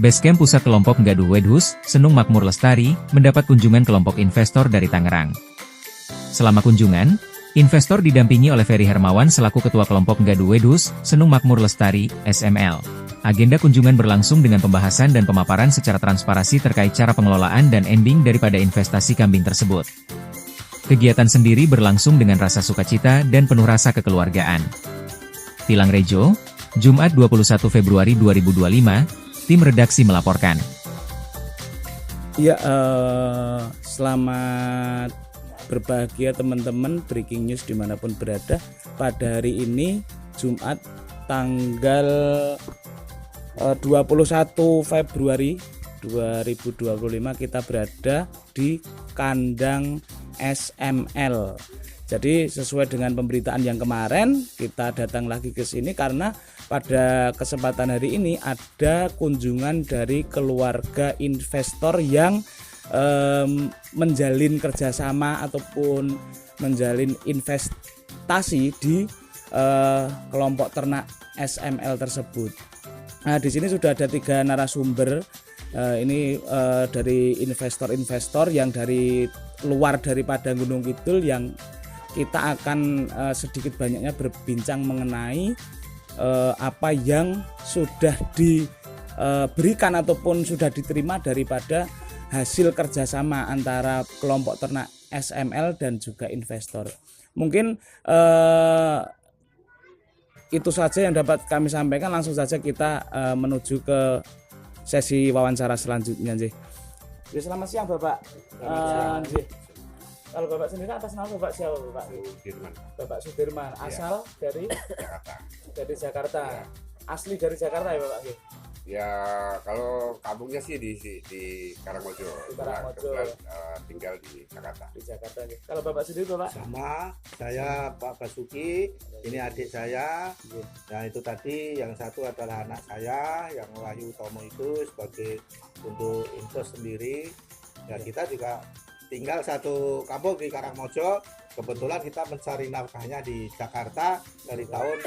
Basecamp pusat kelompok Nggaduh Wedhus, Senung Makmur Lestari, mendapat kunjungan kelompok investor dari Tangerang. Selama kunjungan, investor didampingi oleh Ferry Hermawan selaku Ketua Kelompok Nggaduh Wedhus, Senung Makmur Lestari, SML. Agenda kunjungan berlangsung dengan pembahasan dan pemaparan secara transparansi terkait cara pengelolaan dan ending daripada investasi kambing tersebut. Kegiatan sendiri berlangsung dengan rasa sukacita dan penuh rasa kekeluargaan. Tilang Rejo, Jumat 21 Februari 2025, tim redaksi melaporkan. Ya, selamat berbahagia teman-teman breaking news dimanapun berada. Pada hari ini Jumat tanggal 21 Februari 2025 kita berada di kandang SML. Jadi sesuai dengan pemberitaan yang kemarin, kita datang lagi ke sini karena pada kesempatan hari ini ada kunjungan dari keluarga investor yang menjalin kerjasama ataupun menjalin investasi di kelompok ternak SML tersebut. Nah, di sini sudah ada 3 narasumber. Ini dari investor-investor yang dari luar daripada Gunung Kidul yang kita akan sedikit banyaknya berbincang mengenai apa yang sudah diberikan ataupun sudah diterima daripada hasil kerjasama antara kelompok ternak SML dan juga investor. Mungkin itu saja yang dapat kami sampaikan. Langsung saja kita menuju ke sesi wawancara selanjutnya. Selamat siang Bapak. Kalau Bapak sendiri atas nama Bapak siapa Bapak? Sudirman. Bapak Sudirman, asal dari Jakarta. Dari Jakarta. Ya. Asli dari Jakarta ya Bapak? Ya, kalau kampungnya sih di Karangmojo. Di Karangmojo. Kebetulan, tinggal di Jakarta. Di Jakarta. Kalau Bapak sendiri Bapak? Sama, saya Pak Basuki, ini adik saya. Nah itu tadi yang satu adalah anak saya, yang Wahyu Tomo itu sebagai untuk invest sendiri. Ya kita juga tinggal satu kampung di Karangmojo. Kebetulan kita mencari nafkahnya di Jakarta dari tahun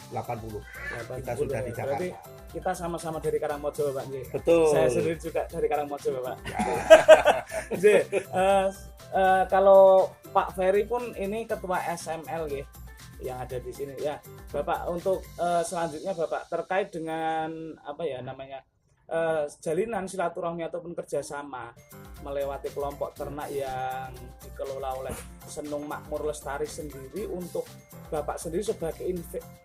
80. Kita sudah di Jakarta. Berarti kita sama-sama dari Karangmojo Bapak. Betul. Saya sendiri juga dari Karangmojo Bapak. Ya. Kalau Pak Ferry pun ini ketua SML yang ada di sini ya. Bapak untuk selanjutnya Bapak terkait dengan apa ya namanya? Jalinan silaturahmi ataupun kerjasama melewati kelompok ternak yang dikelola oleh Senung Makmur Lestari sendiri. Untuk Bapak sendiri sebagai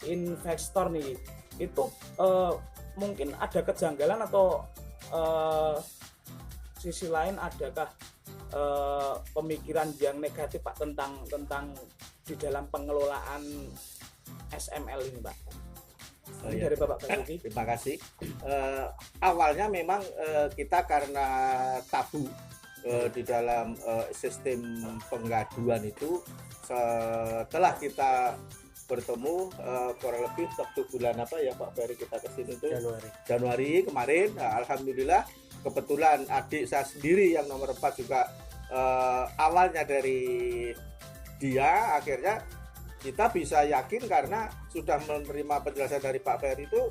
investor nih, itu mungkin ada kejanggalan atau sisi lain adakah pemikiran yang negatif Pak tentang di dalam pengelolaan SML ini Pak? Dari Bapak Basuki. Terima kasih. Awalnya memang kita karena tabu di dalam sistem penggaduan itu, setelah kita bertemu kurang lebih waktu bulan apa ya Pak Ferry kita kesini itu Januari kemarin. Nah, alhamdulillah kebetulan adik saya sendiri yang nomor 4 juga awalnya dari dia, akhirnya kita bisa yakin karena sudah menerima penjelasan dari Pak Ferry itu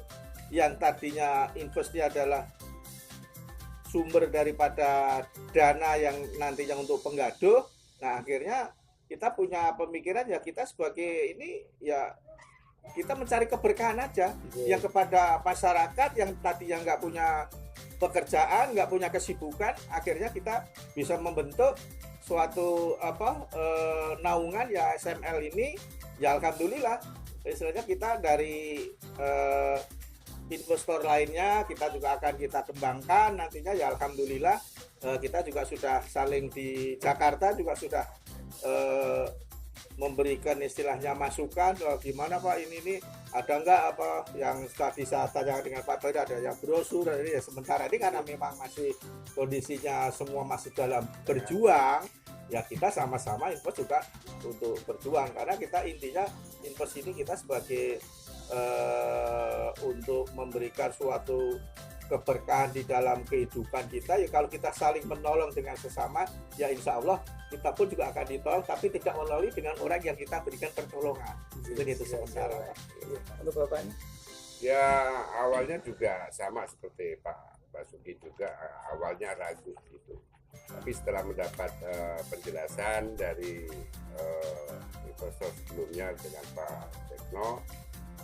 yang tadinya investnya adalah sumber daripada dana yang nantinya untuk penggaduh. Nah akhirnya kita punya pemikiran ya kita sebagai ini ya kita mencari keberkahan aja yang kepada masyarakat yang tadinya nggak punya pekerjaan, nggak punya kesibukan, akhirnya kita bisa membentuk suatu naungan ya SML ini. Ya alhamdulillah, istilahnya kita dari investor lainnya kita juga akan kita kembangkan nantinya ya alhamdulillah. Kita juga sudah saling di Jakarta juga sudah memberikan istilahnya masukan gimana Pak ini ada enggak apa yang tadi saya tanya dengan Pak Ferry, ada yang brosur ini ya. Sementara ini karena memang masih kondisinya semua masih dalam berjuang, ya kita sama-sama invest juga untuk berjuang karena kita intinya invest ini kita sebagai untuk memberikan suatu keberkahan di dalam kehidupan kita. Ya kalau kita saling menolong dengan sesama, ya insya Allah kita pun juga akan ditolong, tapi tidak melalui dengan orang yang kita berikan pertolongan. Jadi itu sementara. Untuk Bapaknya? Ya awalnya juga sama seperti Pak Basuki juga, awalnya ragu gitu. Tapi setelah mendapat penjelasan dari investor sebelumnya dengan Pak Tekno,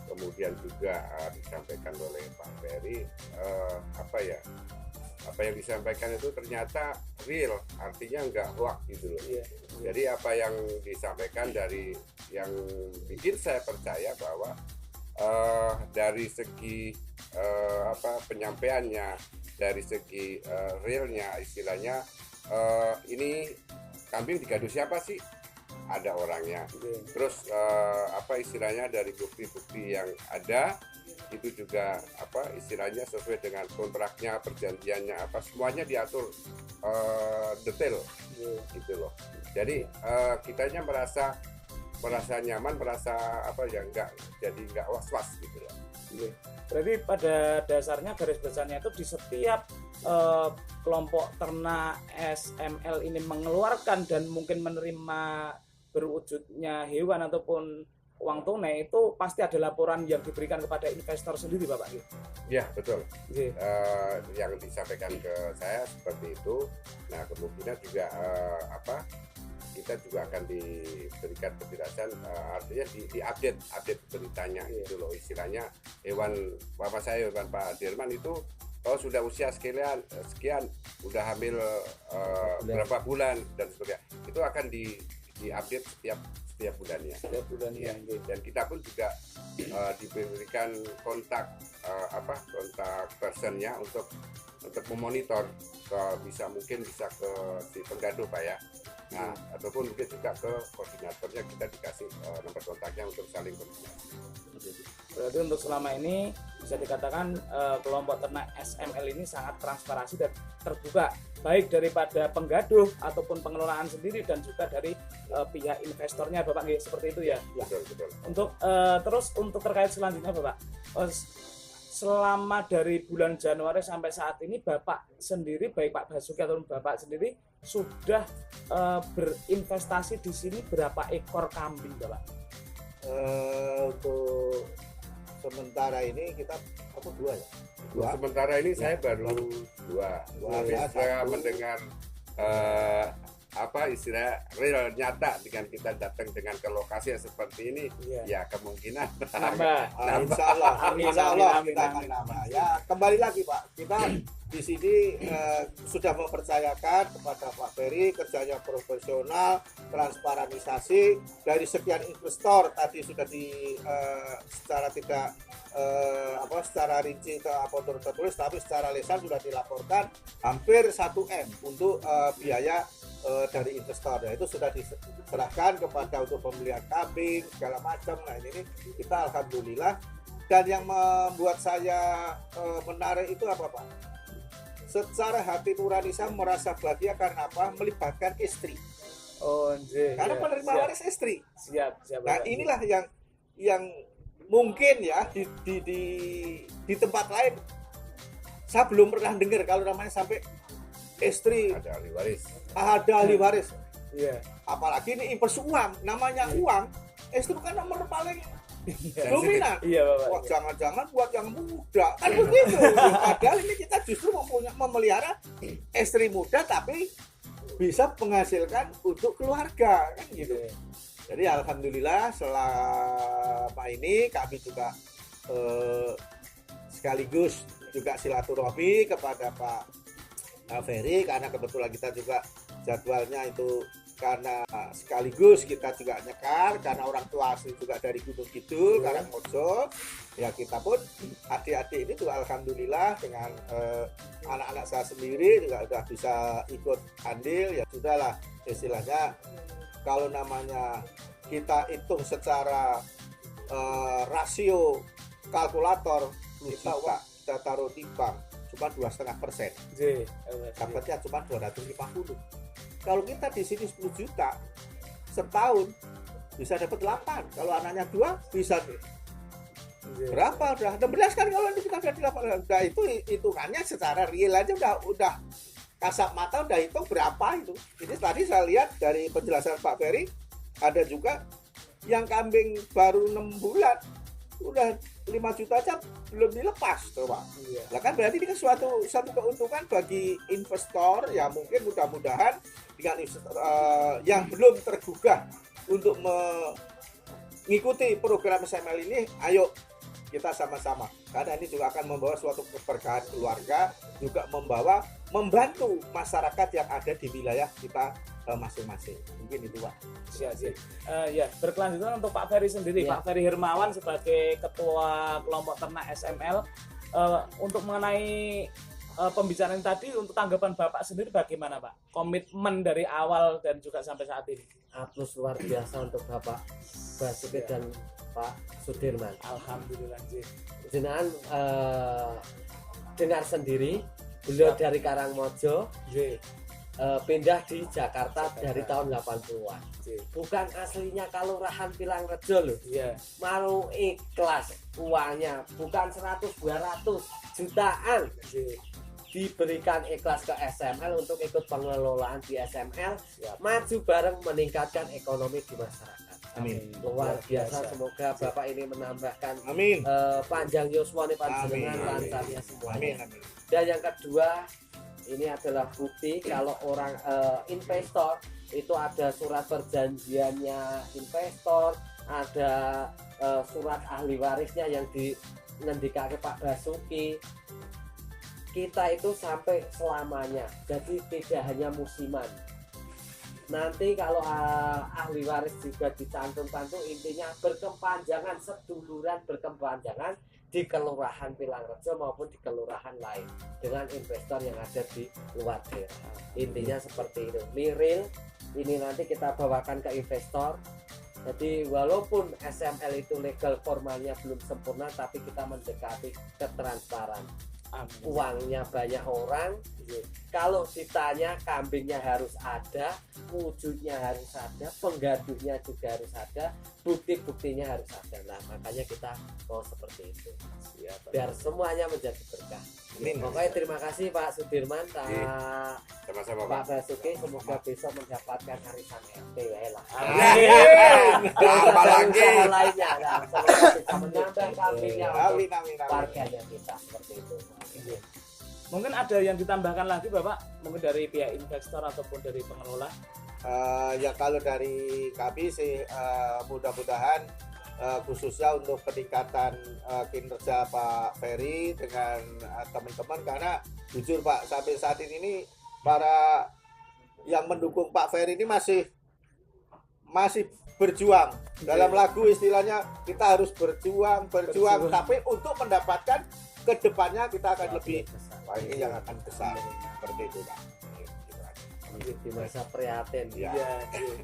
kemudian juga disampaikan oleh Pak Ferry, apa yang disampaikan itu ternyata real, artinya nggak hoax gitu loh. Jadi apa yang disampaikan dari yang bikin saya percaya bahwa dari segi penyampaiannya, dari segi realnya, istilahnya ini kambing digaduh siapa sih? Ada orangnya. Terus istilahnya dari bukti-bukti yang ada itu juga istilahnya sesuai dengan kontraknya, perjanjiannya, semuanya diatur detail gitu loh. Jadi kitanya merasa nyaman, merasa nggak was-was gitu loh. Berarti pada dasarnya garis besarnya itu di setiap kelompok ternak SML ini mengeluarkan dan mungkin menerima berwujudnya hewan ataupun uang tunai, itu pasti ada laporan yang diberikan kepada investor sendiri, Bapak. Ya betul. Yang disampaikan ke saya seperti itu. Nah kemungkinan juga kita juga akan diberikan penjelasan, artinya diupdate beritanya gitu loh, istilahnya hewan bapak saya, hewan Pak Dirman itu sudah usia sekian, udah hamil berapa bulan dan sebagainya, itu akan diupdate setiap bulannya. Ya. Dan kita pun juga diberikan kontak personnya untuk memonitor, mungkin bisa ke si penggaduh Pak ya. Nah, ataupun mungkin juga ke koordinatornya, kita dikasih nomor kontaknya untuk saling koordinasi. Berarti untuk selama ini bisa dikatakan kelompok ternak SML ini sangat transparansi dan terbuka, baik daripada penggaduh ataupun pengelolaan sendiri dan juga dari pihak investornya, Bapak, seperti itu ya. Betul. Untuk terkait selanjutnya, Bapak, selama dari bulan Januari sampai saat ini Bapak sendiri, baik Pak Basuki ataupun Bapak sendiri, sudah berinvestasi di sini berapa ekor kambing, Bapak? Untuk sementara ini kita dua ya? Sementara ini saya baru dua. Saya mendengar istilah real nyata dengan kita datang dengan ke lokasi yang seperti ini, ya kemungkinan nambah. Insya Allah kita akan nambah. Ya kembali lagi Pak, kita di sini sudah mempercayakan kepada Pak Ferry kerjanya profesional, transparansi dari sekian investor tadi sudah secara tidak secara rinci atau tertulis, tapi secara lisan sudah dilaporkan hampir 1M untuk biaya dari investor. Nah, itu sudah diserahkan kepada untuk pembelian kambing segala macam. Nah ini kita alhamdulillah. Dan yang membuat saya menarik itu apa Pak? Secara hati nurani saya merasa bahagia karena apa? Melibatkan istri. Karena penerima waris istri. Siap. Nah inilah yang mungkin ya di tempat lain saya belum pernah dengar kalau namanya sampai istri ada ahli waris. Ahli waris. Iya. Apalagi ini impers uang, namanya uang, istri kan nomor paling dominan. Iya, Bapak. Wah, jangan-jangan buat yang muda. Kan begitu. Padahal ini kita justru memelihara istri muda tapi bisa menghasilkan untuk keluarga kan gitu. Jadi alhamdulillah selama ini kami juga sekaligus juga silaturahmi kepada Pak Ferry, karena kebetulan kita juga jadwalnya itu karena sekaligus kita juga nyekar karena orang tua asli juga dari Gunung Kidul, Karangmojo. Ya kita pun adik-adik ini juga alhamdulillah dengan anak-anak saya sendiri juga sudah bisa ikut andil. Ya sudahlah, istilahnya kalau namanya kita hitung secara rasio kalkulator kita taruh di bank cuma 2,5%. Dapatnya cuma 250. Kalau kita di sini 10 juta setahun bisa dapat 8. Kalau anaknya 2 bisa berapa? Udah 16 kan kalau kita udah di 8. Udah itu hitungannya secara real aja udah kasat mata udah hitung berapa itu. Jadi tadi saya lihat dari penjelasan Pak Ferry ada juga yang kambing baru 6 bulan udah 5 juta aja belum dilepas tuh Pak. Iya. Lah kan berarti ini kan suatu keuntungan bagi investor ya, mungkin mudah-mudahan dengan yang belum tergugah untuk mengikuti program SML ini, ayo kita sama-sama, karena ini juga akan membawa suatu keberkahan keluarga, juga membantu masyarakat yang ada di wilayah kita masing-masing. Mungkin itu Pak. Siap. Ya, berkelanjutan untuk Pak Ferry sendiri, Ya. Pak Ferry Hermawan sebagai Ketua Kelompok Ternak SML, untuk mengenai pembicaraan tadi, untuk tanggapan Bapak sendiri bagaimana Pak? Komitmen dari awal dan juga sampai saat ini. Aplaus luar biasa untuk Bapak Basuki dan Pak Sudirman. Alhamdulillah. Jenengan dengar sendiri, beliau dari Karangmojo pindah di Jakarta dari tahun 80-an. Bukan aslinya Kelurahan Pilangrejo loh. Iya. Mau ikhlas uangnya, bukan 100-200 jutaan diberikan ikhlas ke SML untuk ikut pengelolaan di SML, maju bareng meningkatkan ekonomi di masyarakat. Amin. Luar biasa, semoga Bapak ini menambahkan Amin. panjang yuswane panjenengan Amin. lancarnya semuanya. Amin. Dan yang kedua, ini adalah bukti kalau orang investor itu ada surat perjanjiannya investor, ada surat ahli warisnya yang dingendikake Pak Basuki. Kita itu sampai selamanya, jadi tidak hanya musiman. Nanti kalau ahli waris juga dicantumkan tuh intinya berkepanjangan, seduluran berkepanjangan di Kelurahan Pilangrejo maupun di kelurahan lain dengan investor yang ada di luar daerah. Intinya seperti itu. Miril ini nanti kita bawakan ke investor. Jadi walaupun SML itu legal formalnya belum sempurna, tapi kita mendekati ketransparan. Uangnya banyak orang, kalau ditanya kambingnya harus ada, wujudnya harus ada, penggaduhnya juga harus ada, bukti-buktinya harus ada. Nah makanya kita mau seperti itu biar semuanya menjadi berkah. Pokoknya terima kasih Pak Sudirman, Sama-sama Pak Pak. Basuki, semoga besok mendapatkan arisan RT ya lah. Apalagi lainnya, nah, semoga bisa menambah kambingnya untuk Amin. warganya kita seperti itu. Mungkin ada yang ditambahkan lagi Bapak, mungkin dari pihak investor ataupun dari pengelola. Ya kalau dari kami sih mudah-mudahan khususnya untuk peningkatan kinerja Pak Ferry dengan teman-teman, karena jujur Pak sampai saat ini para yang mendukung Pak Ferry ini masih berjuang. Dalam lagu istilahnya kita harus berjuang, tapi untuk mendapatkan kedepannya kita akan lebih baik, yang akan besar seperti itu Pak. Di masa prihatin Ya.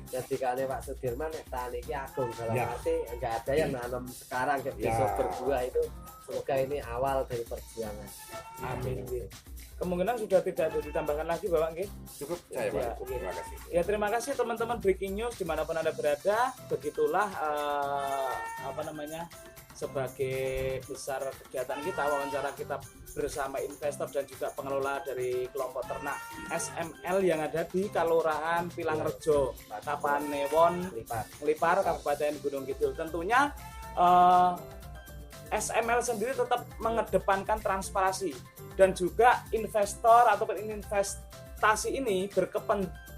jadi kali Pak Sudirman tani ini agung dalam Ya. arti enggak ada yang nanam sekarang ke besok berbuah, itu semoga ini awal dari perjuangan. Amin. Kemungkinan sudah tidak ada ditambahkan lagi Bapak nggih. Cukup saya Ya, Pak. Terima kasih. Ya terima kasih teman-teman Breaking News dimanapun Anda berada. Begitulah sebagai besar kegiatan kita, wawancara kita bersama investor dan juga pengelola dari kelompok ternak SML yang ada di Kelurahan Pilangrejo, Kapanewon, Nglipar, Kabupaten Gunung Kidul. Tentunya SML sendiri tetap mengedepankan transparansi dan juga investor ataupun investasi ini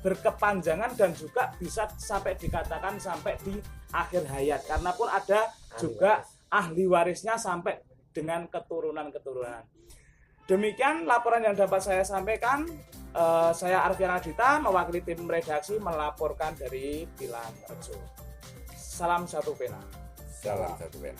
berkepanjangan dan juga bisa sampai dikatakan sampai di akhir hayat, karena pun ada juga ahli warisnya sampai dengan keturunan-keturunan. Demikian laporan yang dapat saya sampaikan. Saya Arfian Adita mewakili tim redaksi melaporkan dari Pilangrejo. Salam satu pena. Salam satu pena.